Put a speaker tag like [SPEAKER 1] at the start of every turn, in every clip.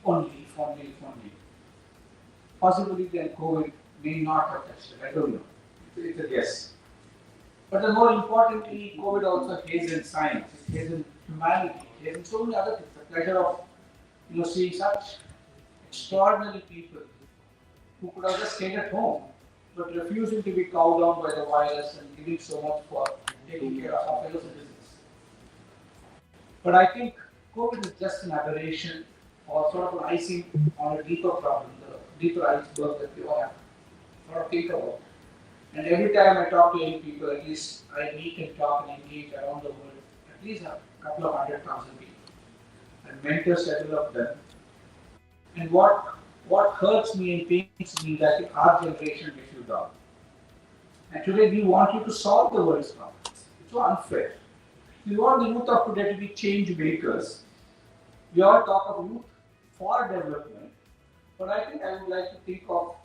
[SPEAKER 1] if only. Possibly then COVID may not have touched it. I don't know. It's a guess. But the more importantly, COVID also hastened science, it hastened humanity, it hastened so many other things. The pleasure of seeing such extraordinary people who could have just stayed at home, but refusing to be cowed down by the virus and giving so much for taking care of our fellow citizens. But I think COVID is just an aberration or sort of an icing on a deeper problem, the deeper iceberg that we all have to think about. And every time I talk to young people, at least I meet and talk and engage around the world, at least a couple of 100,000 people, and mentor several of them. And what hurts me and pains me is that our generation gets you down. And today we want you to solve the world's problems. It's so unfair. We want the youth of today to be change makers. We all talk of youth for development, but I think I would like to think of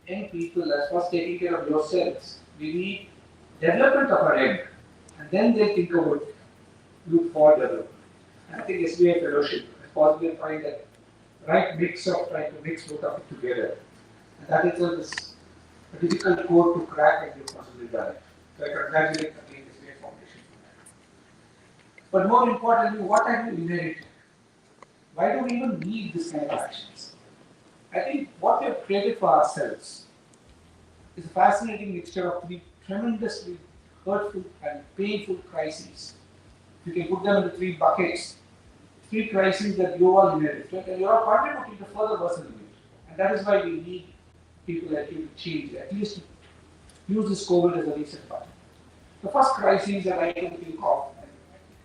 [SPEAKER 1] young people as first taking care of yourselves. We need development of our egg, and then they think about youth for development. And I think SBI Fellowship is possibly find that right mix of trying to mix both of it together. And that itself is a difficult code to crack, and you've possibly done it. So I congratulate the SBI Foundation for that. But more importantly, what have you inherited? Why do we even need this kind of actions? I think what we have created for ourselves is a fascinating mixture of three tremendously hurtful and painful crises. You can put them into three buckets. Three crises that you all inherited, and you are contributing to further worsening it. And that is why we need people like you to change, at least to use this COVID as a reset button. The first crisis that I can think of,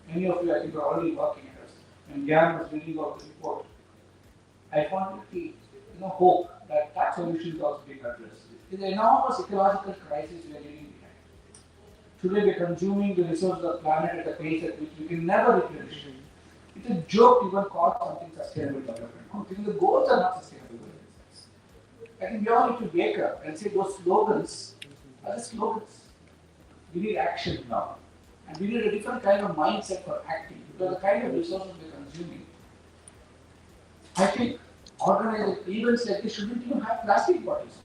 [SPEAKER 1] and many of you I think are already working at us, when Jan was reading out the report, I found it hope that that solution is also being addressed. It's an enormous ecological crisis we are living behind. Today we are consuming the resources of the planet at a pace at which we can never replenish. It's a joke to even call something sustainable development. Because the goals are not sustainable development. I think we all need to wake up and say those slogans are just slogans. We need action now. And we need a different kind of mindset for acting. Because the kind of resources we are consuming, I think organized events like this shouldn't even have plastic bottles.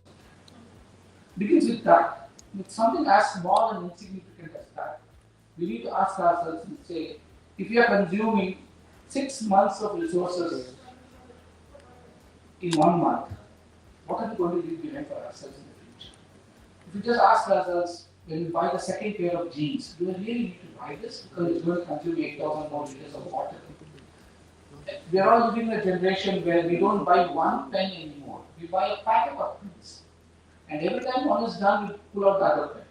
[SPEAKER 1] Begins with that. With something as small and insignificant as that, we need to ask ourselves and say, if we are consuming 6 months of resources in 1 month, what are we going to leave behind for ourselves in the future? If we just ask ourselves, when we buy the second pair of jeans, do we really need to buy this? Because it's going to consume 8,000 more liters of water. We are all living in a generation where we don't buy one pen anymore. We buy a packet of pens. And every time one is done, we pull out the other pen.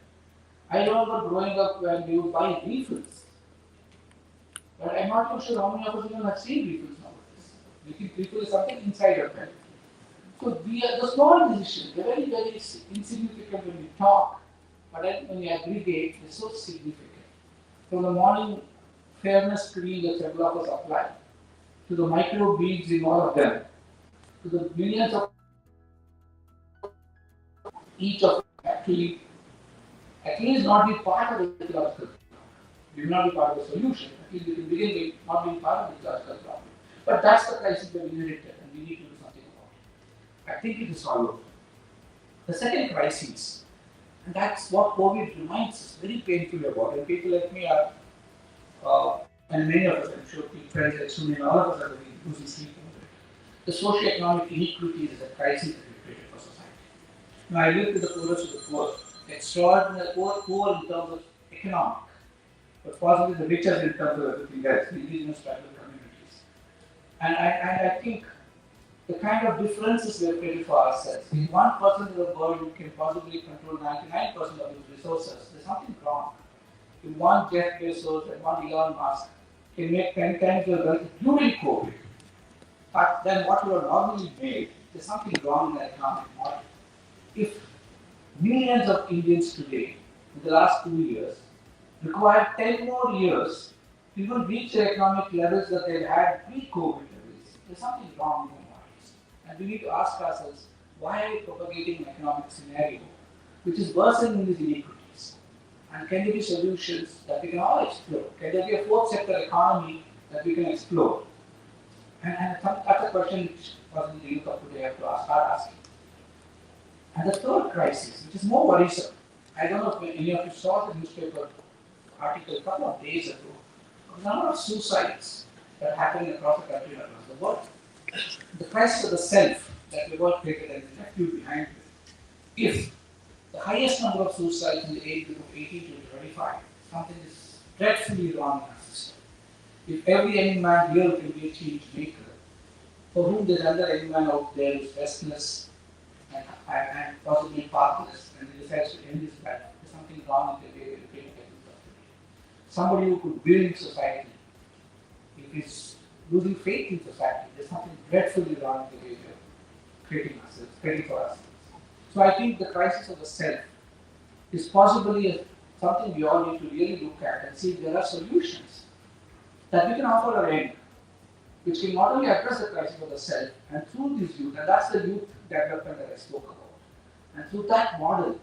[SPEAKER 1] I remember growing up when we would buy refills. But I'm not too sure how many of us even have seen refills nowadays. We think refill is something inside a pen. So the small decisions, they're very, very insignificant when we talk, but then when we aggregate, they're so significant. From the morning fairness cream that several of us apply, to the micro beads in all of them, to the millions of each of them actually at least not be part of the ecological problem. We will not be part of the solution. At least we can begin with not being part of the ecological problem. But that's the crisis that we inherited, and we need to do something about it. I think it is solvable. The second crisis, and that's what COVID reminds us very painfully about, and people like me are, and many of us, I'm sure, friends like Swami, all of us are losing sleep over it. The socio-economic inequalities is a crisis that we created for society. Now, I live with the poorest of the poor, extraordinary poor in terms of economic, but possibly the richest in terms of everything else, the indigenous tribal communities. And I think the kind of differences we have created for ourselves. In 1% of the world, we can possibly control 99% of these resources. There's something wrong. If one Jeff Bezos and one Elon Musk can make 10 times the wealth during COVID, but then what you are normally made, there's something wrong in the economic model. If millions of Indians today, in the last 2 years, require 10 more years to even reach the economic levels that they had pre-COVID levels, there's something wrong in the models. And we need to ask ourselves, why are we propagating an economic scenario which is worsening these inequities? And can there be solutions that we can all explore? Can there be a fourth sector economy that we can explore? That's a question which possibly the youth of today have to start asking. And the third crisis, which is more worrisome, I don't know if any of you saw the newspaper article a couple of days ago, the number of suicides that are happening across the country and across the world. The crisis of the self that we've all created and left you behind. If the highest number of suicides in the age group of 18 to 25, something is dreadfully wrong in our system. If every young man here can be a change maker, for whom there's another young man out there who's restless and possibly pathless, and he decides to end his life, there's something wrong with the way we're creating somebody who could build society, if he's losing faith in society, there's something dreadfully wrong with the way we're creating ourselves, creating for ourselves. So I think the crisis of the self is possibly something we all need to really look at and see if there are solutions that we can offer our end, which can not only address the crisis of the self, and through this youth, and that's the youth development that I spoke about, and through that model,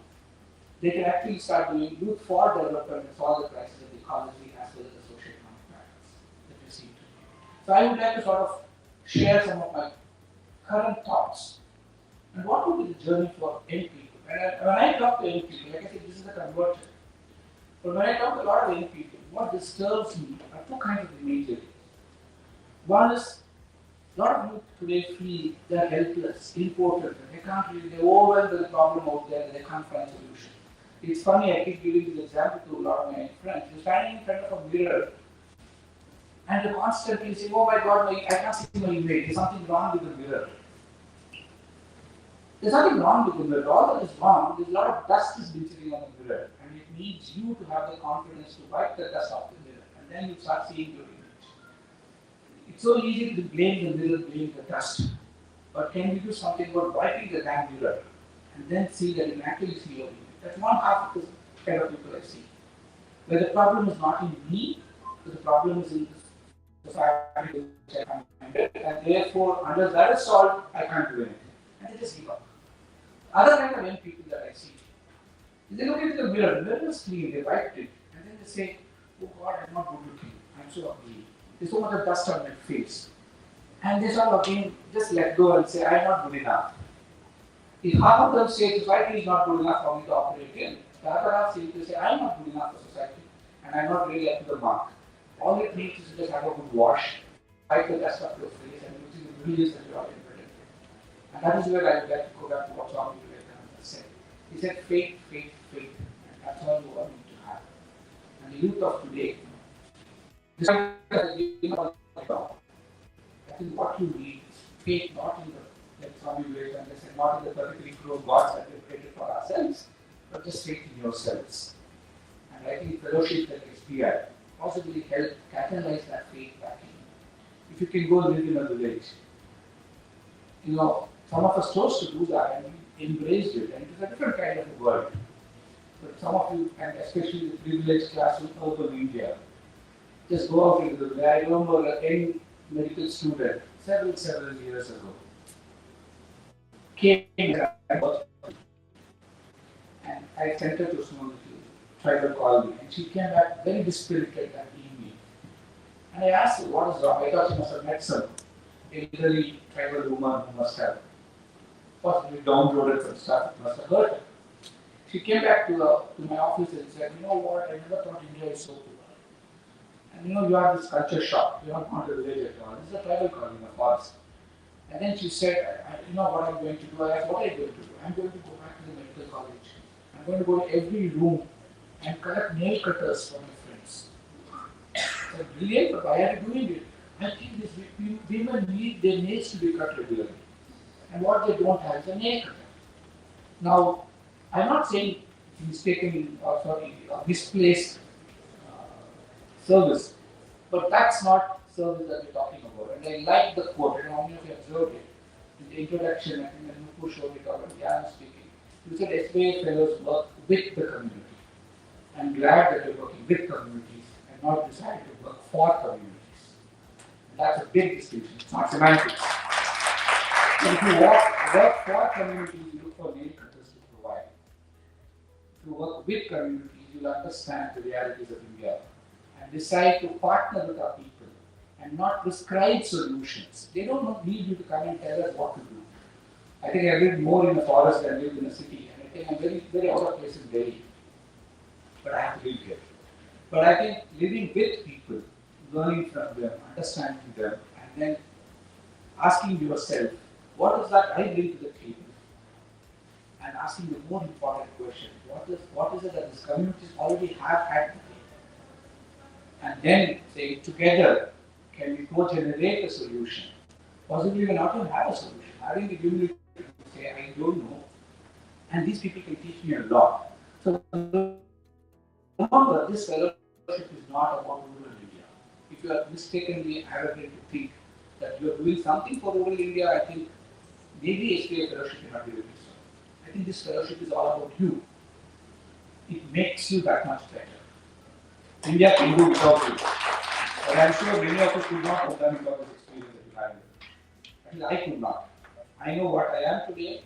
[SPEAKER 1] they can actually start doing youth for development and solve the crisis of the ecology as well as the socio-economic matters that we see today. So I would like to sort of share some of my current thoughts and what would be the journey for young people. And when I talk to young people, like I said, this is a converter. But when I talk to a lot of young people, what disturbs me are two kinds of imagery. One is, a lot of youth today feel they're helpless, impotent, and they're overwhelmed with the problem out there and they can't find a solution. It's funny, I keep giving this example to a lot of my friends. You're standing in front of a mirror and you're constantly saying, oh my God, I can't see my image. There's something wrong with the mirror. There's nothing wrong with the mirror. All that is wrong, there's a lot of dust has been sitting on the mirror, and it needs you to have the confidence to wipe the dust off the mirror, and then you start seeing your image. It's so easy to blame the mirror, blame the dust. But can we do something about wiping the damn mirror and then see that you can actually see your image? That's one half of the kind of people I see. Where the problem is not in me, but the problem is in the society which I can't find it. And therefore, unless that is solved, I can't do anything. And they just give up. Other kind of young people that I see, they look into the mirror is clean, they wiped it, and then they say, oh God, I'm not good looking, I'm so ugly. There's so much of dust on my face. And they start again, just let go and say, I'm not good enough. If half of them say society is not good enough for me to operate in, the other half say, I'm not good enough for society, and I'm not really up to the mark. All it needs is to just have a good wash, wipe the dust off your face, and you see the brilliance that you are in. And that is where I would like to go back to what Swami Vivekananda said. He said, faith, faith, faith. And that's all you all need to have. And the youth of today, despite I think what you need is faith, not in the, like Swami Vivekananda said, not in the 33 crore gods that we've created for ourselves, but just faith in yourselves. And I think fellowship like SBI possibly help catalyze that faith back in. If you can go live in a village, you know, some of us chose to do that and we embraced it, and it is a different kind of a world. But some of you, and especially the privileged class in urban India, just go out into the village. I remember a young medical student several years ago came and I sent her to a small tribal colony, and she came back very dispirited that evening. And I asked her, what is wrong? I thought she must have met some elderly tribal woman who must have possibly downloaded some stuff, it must have hurt her. She came back to my office and said, you know what, I never thought India is so poor. And you know, you have this culture shock, you haven't gone to the village at all. This is a tribal colony, a forest. And then she said, you know what I'm going to do? I asked, what are you going to do? I'm going to go back to the medical college. I'm going to go to every room and collect nail cutters for my friends. I said, brilliant, but why are you doing it? I think these women need their nails to be cut regularly. And what they don't have is a nail cutter. Now, I'm not saying mistaken or misplaced service, but that's not service that we're talking about. And I like the quote, and how many of you observed it in the introduction, I think when Nupu showed it or when Jan was speaking. You said SBI fellows work with the community. I'm glad that you're working with communities and not decided to work for communities. That's a big distinction. It's not semantics. So if you work for communities, you look for nail cutters to provide. If you work with communities, you'll understand the realities of India and decide to partner with our people and not prescribe solutions. They don't need you to come and tell us what to do. I think I lived more in a forest than I lived in a city, and I think I'm very, very out of place in Delhi. But I have to live here. But I think living with people, learning from them, understanding them, and then asking yourself, what is that I bring to the table? And asking the more important question, what is it that these communities already have had today? And then say, together, can we co-generate a solution? Possibly we not even have a solution. Having the humility to say, I don't know. And these people can teach me a lot. So remember, this fellowship is not about rural India. If you are mistakenly arrogant to think that you are doing something for rural India, I think maybe SBI fellowship cannot be doing so. I think this fellowship is all about you. It makes you that much better. India can do without you. But I'm sure many of us could not have done without this experience that you have. At least I could not. I know what I am today.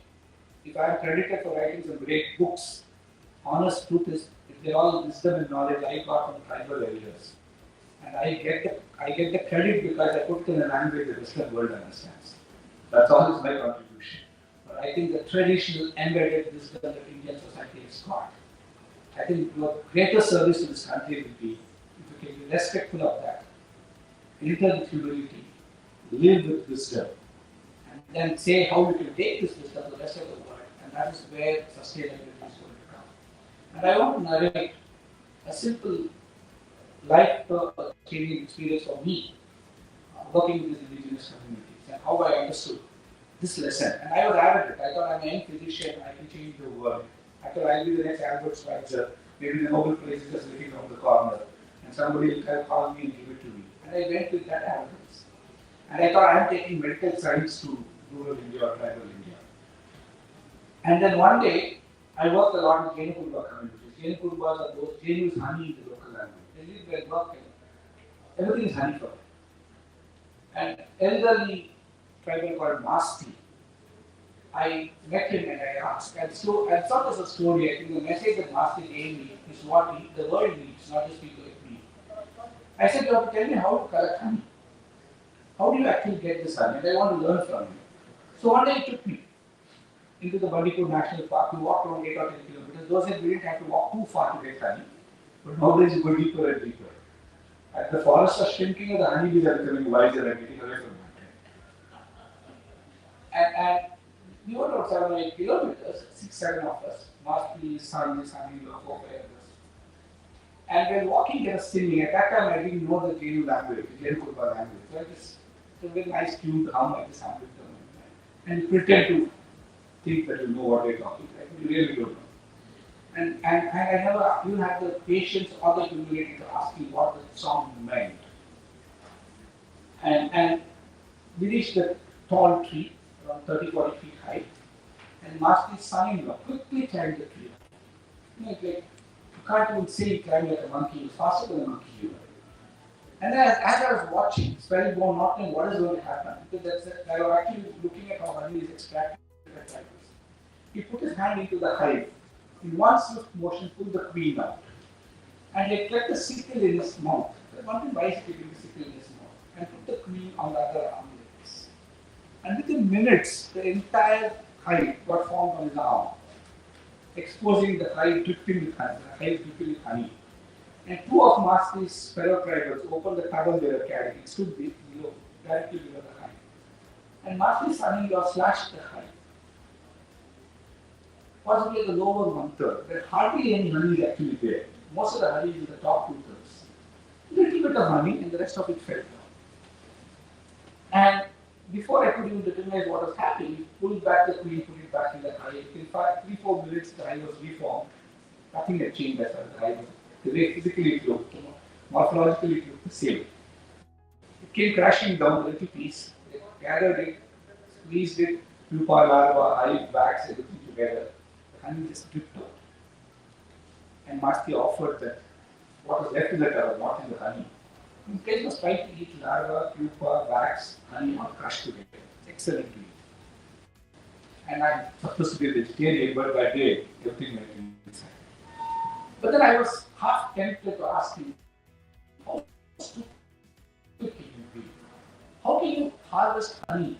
[SPEAKER 1] If I am credited for writing some great books, honest truth is, if they're all wisdom and knowledge I got from tribal elders. And I get the credit because I put it in a language the Western world understands. That's always my contribution. But I think the traditional embedded wisdom that Indian society has got, I think your greater service to this country will be if you can be respectful of that, enter with humility, live with wisdom, and then say how you can take this wisdom to the rest of the world. And that is where sustainability is going to come. And I want to narrate a simple life-changing experience for me, working with these indigenous communities, and how I understood this lesson. And I was arrogant. I thought I'm a young physician, I can change the world. I thought I'll be the next Albert Schweitzer, maybe the Nobel Prize is just looking from the corner, and somebody will call me and give it to me. And I went with that arrogance. And I thought I'm taking medical science to rural India or tribal India. And then one day, I worked a lot with Jain Kurba communities. Jain Kurbas are those, Jain is honey in the local language. They live their work and everything is honey for them. And elderly tribal called Masti, I met him and I asked, and so I thought as a story, I think the message that Masti gave me is what the world needs, not just people like me. I said, you have to tell me how to collect honey. How do you actually get this honey? And I want to learn from you. So one day he took me into the Bandipur National Park. We walked around 8 or 10 kilometers. Those days we didn't have to walk too far to get honey. But nowadays you go deeper and deeper. As the forests are shrinking, the honeybees are becoming wiser and getting away from that. And we went about 7 or 8 kilometers, 6, 7 of us, Masti, Sunny, 4, 5 of us. And when walking, they were singing. At that time, I didn't know the Jain language, the Jain Kurba language. So it's a very nice tune to hum like this with them. And you pretend to think that you know what they're talking about. You really don't know. And I never even had the patience or the humility to ask you what the song meant. And we reached the tall tree, around 30-40 feet high, and Masti's son-in-law quickly climbed the tree. You know, it's like, you can't even say he climbed like a monkey, he was faster than a monkey you were. And then as I was watching, spellbound, not knowing what is going to happen, because I was actually looking at how honey is extracted like this. He put his hand into the hive. In one swift motion, pulled the queen out. And he kept the sickle in his mouth. One thing, why is he keeping the sickle in his mouth? And put the queen on the other arm like this. And within minutes, the entire hive got formed on his arm, exposing the hive dripping with honey. And 2 of Masti's fellow tribals opened the towel they were carrying. It stood below, directly below the hive. And Masti's son-in-law slashed the hive. Possibly the lower 1/3. There hardly any honey is actually there. Most of the honey is in the top 2/3. A little bit of honey and the rest of it fell down. And before I could even recognize what was happening, he pulled back the queen, put it back in the hive. In fact, 3-4 minutes the hive was reformed. Nothing had changed as far as the hive was. The way physically it looked, morphologically it looked the same. It came crashing down a little piece. They gathered it, squeezed it, pupa, larva, hive, wax, everything together. The honey just dripped out. And Masti offered that what was left in the towel, not in the honey. In case was trying to eat larva, pupa, wax, honey, all crushed together. It's excellent to eat. And I'm supposed to be a vegetarian, but by day, everything went inside. But then I was half tempted to ask him, how stupid can you be? how can you harvest honey?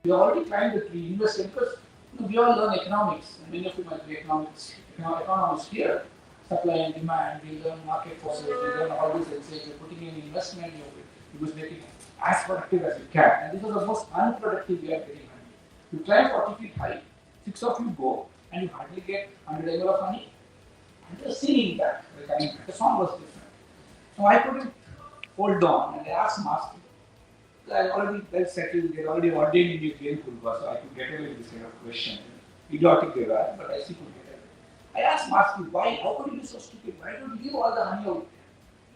[SPEAKER 1] You already climbed the tree, invested, because we all learn economics, and many of you might be economists here. Supply and demand, we learn market forces, we learn all these things. You're putting in investment, you was making as productive as you can. And this was the most unproductive way of getting honey. You climb 40 feet high, 6 of you go, and you hardly get 100 ml of honey. And you're singing that, the song was different. So I couldn't hold on, and I asked Master. I already well settled, they already ordained in your Jain Purva, so I could get away with this kind of question. Idiotic they were, but I still could get away. I asked Master, why, how could you be so stupid? Why don't you give all the honey out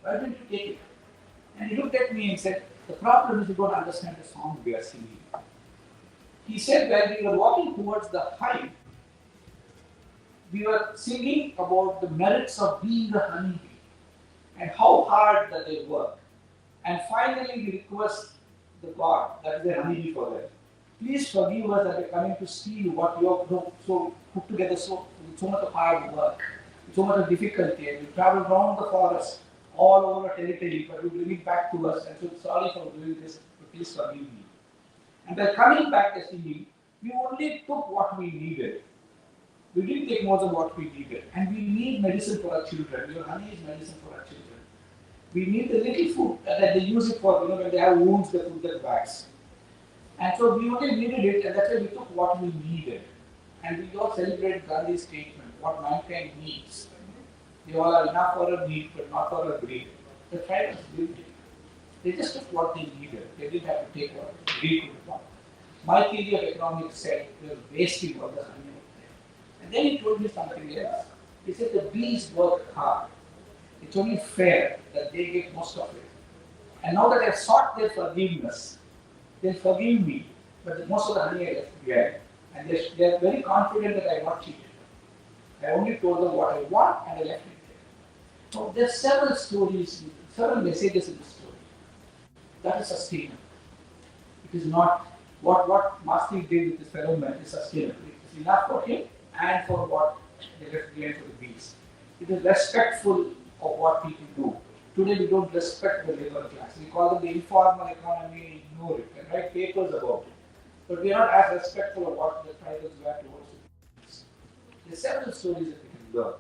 [SPEAKER 1] there? Why don't you take it? And he looked at me and said, the problem is you don't understand the song we are singing. He said, when we were walking towards the hive, we were singing about the merits of being the honeybee and how hard that they work. And finally, we request the God, that is the honeybee for them. Please forgive us that we're coming to steal what you have so put together with so much of hard work, with so much of difficulty, and we travel around the forest, all over our territory, but you bring it back to us, and so sorry for doing this, but please forgive me. And by coming back as we only took what we needed. We didn't take more than what we needed. And we need medicine for our children. Your honey is medicine for our children. We need the little food that they use it for, when they have wounds, they put their bags. And so we only needed it, and that's why we took what we needed. And we all celebrate Gandhi's statement, what mankind needs. They all are enough for a need, but not for a greed. The tribes lived it. They just took what they needed. They didn't have to take what greed could want. My theory of economics said we are wasting all the honey out there. And then he told me something else. He said the bees work hard. It's only fair that they get most of it. And now that I've sought their forgiveness, they'll forgive me, but most of the honey I left behind. And they're very confident that I have not cheated. I only told them what I want and I left it there. So there are several stories, several messages in the story. That is sustainable. It is not what Master did with this fellow man is sustainable. It is enough for him and for what they left behind for the bees. It is respectful of what people do. Today we don't respect the labor class. We call them the informal economy, ignore it, and write papers about it. But we are not as respectful of what the tribals were towards it. There are several stories that we can learn.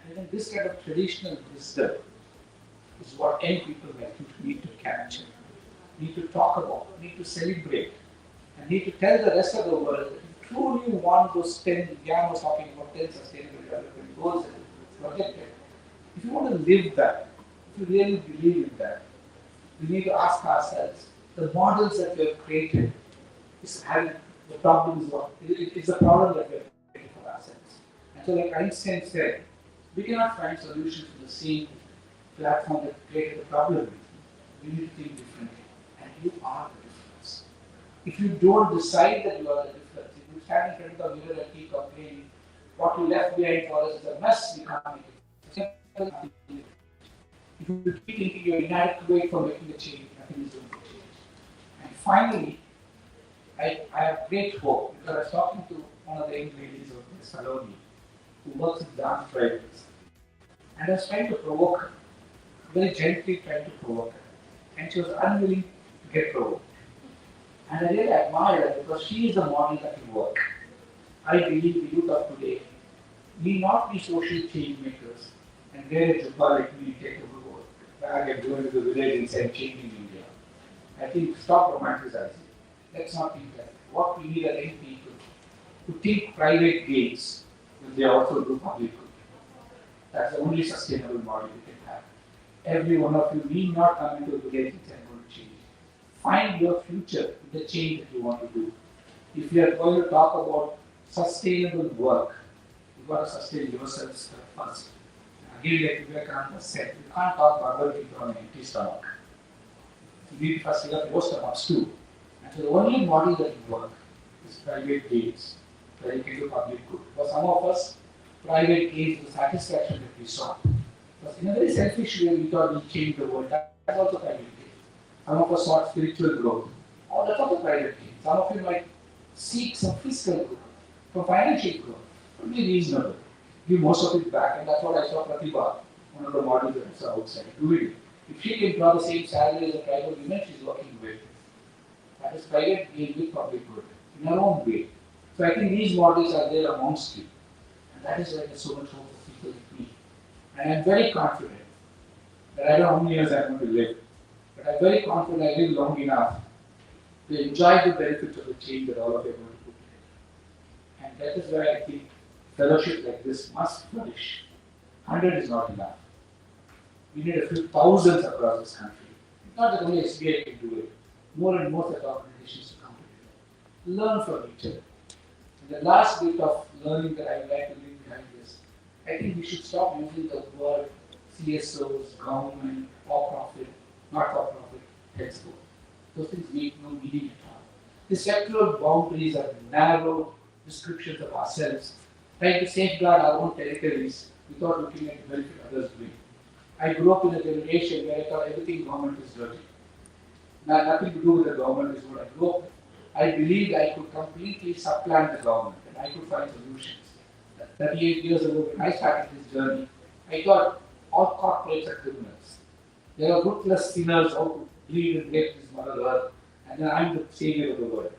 [SPEAKER 1] And I think this kind of traditional wisdom is what young people like you need to capture, need to talk about, need to celebrate, and need to tell the rest of the world that if you truly want those 10, Jan was talking about 10 sustainable development goals and projected. If you want to live that, if you really believe in that, we need to ask ourselves, the models that we have created is having the problem is what? It's the problem that we have created for ourselves. And so like Einstein said, we cannot find solutions to the same platform that created the problem. We need to think differently. And you are the difference. If you don't decide that you are the difference, if you stand in front of the mirror and keep complaining, what you left behind for us is a mess, we can't make it. If you keep thinking you're inadequate for making a change, nothing is going to change. And finally, I have great hope because I was talking to one of the young ladies of this Saloni who works with dance tribals. And I was trying to provoke her, very gently trying to provoke her. And she was unwilling to get provoked. And I really admire her because she is a model that will work. I believe the youth of today need not be social change makers and wear a jubba like me, take a bag and go into the village and say changing India. I think stop romanticizing. Let's not think that. What we need are young people to take private gains when they also do public good. That's the only sustainable model we can have. Every one of you need not come into a village and say I'm going to change. Find your future in the change that you want to do. If you are going to talk about sustainable work, you've got to sustain yourselves first. Again, like Vivekananda said, you can't talk Bhagavad Gita on an empty stomach. You need to first fill up your stomachs too. And so the only model that will work is private gains, where you can do public good. For some of us, private gains is the satisfaction that we saw. Because in a very selfish way, we thought we'll change the world. That's also private gain. Some of us sought spiritual growth. Oh, that's also private gain. Some of you might seek some fiscal growth, some financial growth. It would be reasonable. Give most of it back, and that's what I saw Pratibha, one of the models that I saw outside, doing it. If she can draw the same salary as a tribal woman she's working with, That is private gain with public good in our own way. So I think these models are there amongst you. And that is why there's so much hope for people like me. And I'm very confident that I don't know how many years I'm going to live, but I'm very confident I live long enough to enjoy the benefits of the change that all of you are going to put together. And that is why I think fellowship like this must flourish. 100 is not enough. We need a few thousands across this country. Not that only SBI can do it. More and more such organizations to come together. Learn from each other. And the last bit of learning that I would like to leave behind is, I think we should stop using the word CSOs, government, for-profit, not-for-profit, henceforth. Those things make no meaning at all. The sectoral boundaries are narrow descriptions of ourselves, trying to safeguard our own territories without looking at the benefit others bring. I grew up in a generation where I thought everything government is dirty. Now, nothing to do with the government is what I grew up with. I believed I could completely supplant the government and I could find solutions. 38 years ago, when I started this journey, I thought all corporates are criminals. There are ruthless sinners who bleed and rape this mother earth, and then I'm the savior of the world.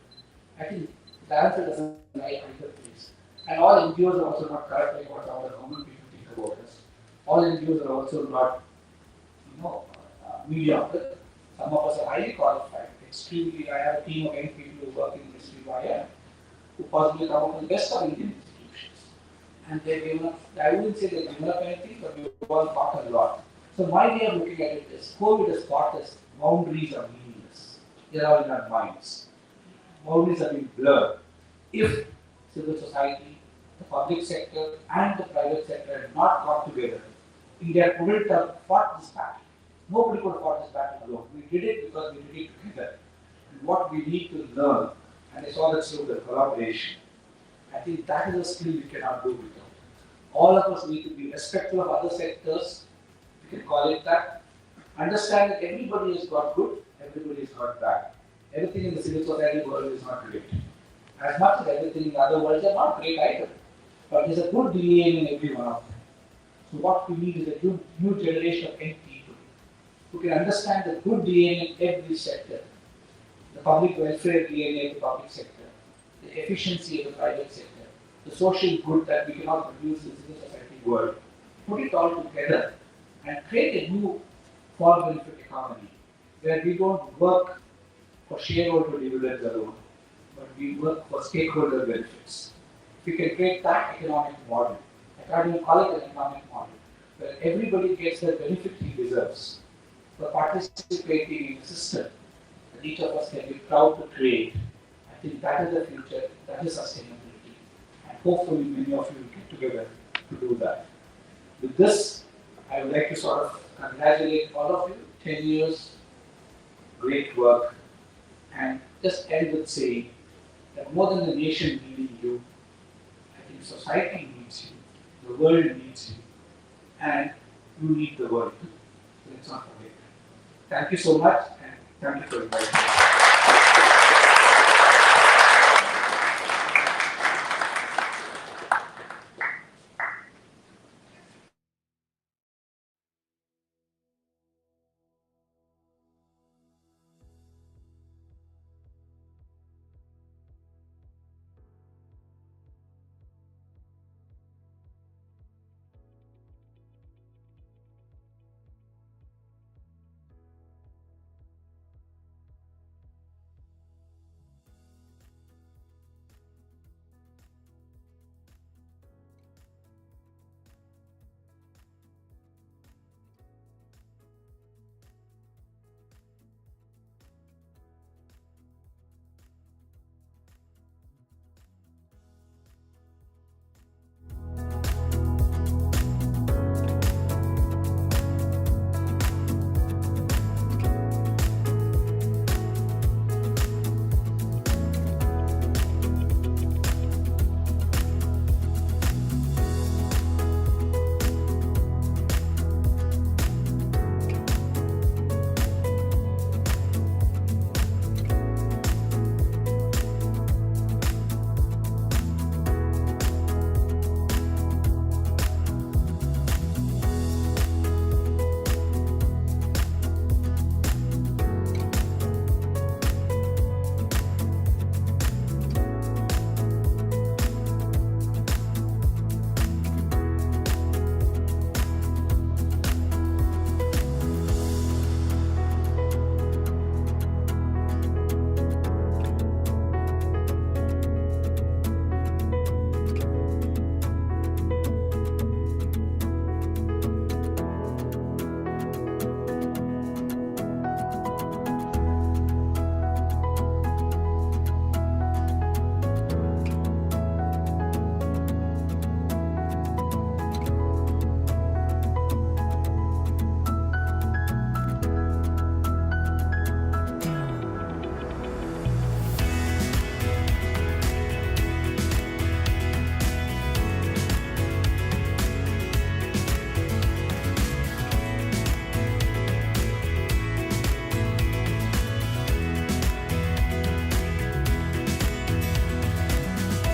[SPEAKER 1] I think the answer doesn't lie either place. And all NGOs are also not correct about what our government people think about us. All NGOs are also not, mediocre. Some of us are highly qualified, extremely. I have a team of young people who work in SVYM, who possibly come up with the best of Indian institutions. And they've given up, I wouldn't say they've given up anything, but we've all fought a lot. So my way of looking at it is, COVID has taught us boundaries are meaningless. They're all in our minds. Boundaries have been blurred. If civil society, the public sector, and the private sector had not got together, India couldn't have fought this battle. Nobody could have fought this battle alone. We did it because we did it together. And what we need to learn, and I saw that through the collaboration, I think that is a skill we cannot do without. All of us need to be respectful of other sectors, we can call it that. Understand that everybody has got good, everybody has got bad. Everything in the civil society world is not great. As much as everything in the other worlds are not great either. But there's a good DNA in every one of them. So what we need is a new generation of young people who can understand the good DNA in every sector, the public welfare DNA of the public sector, the efficiency of the private sector, the social good that we cannot produce in the civil society world. Put it all together and create a new for-benefit economy where we don't work for shareholder dividends alone, but we work for stakeholder benefits. If we can create that economic model, I can't even call it an economic model, where everybody gets the benefit he deserves for participating in a system that each of us can be proud to create. I think that is the future, that is sustainability. And hopefully many of you will get together to do that. With this, I would like to sort of congratulate all of you. 10 years, great work. And just end with saying that more than the nation needing you, I think society needs you, the world needs you, and you need the world too. So let's not forget that. Thank you so much, and thank you for inviting me.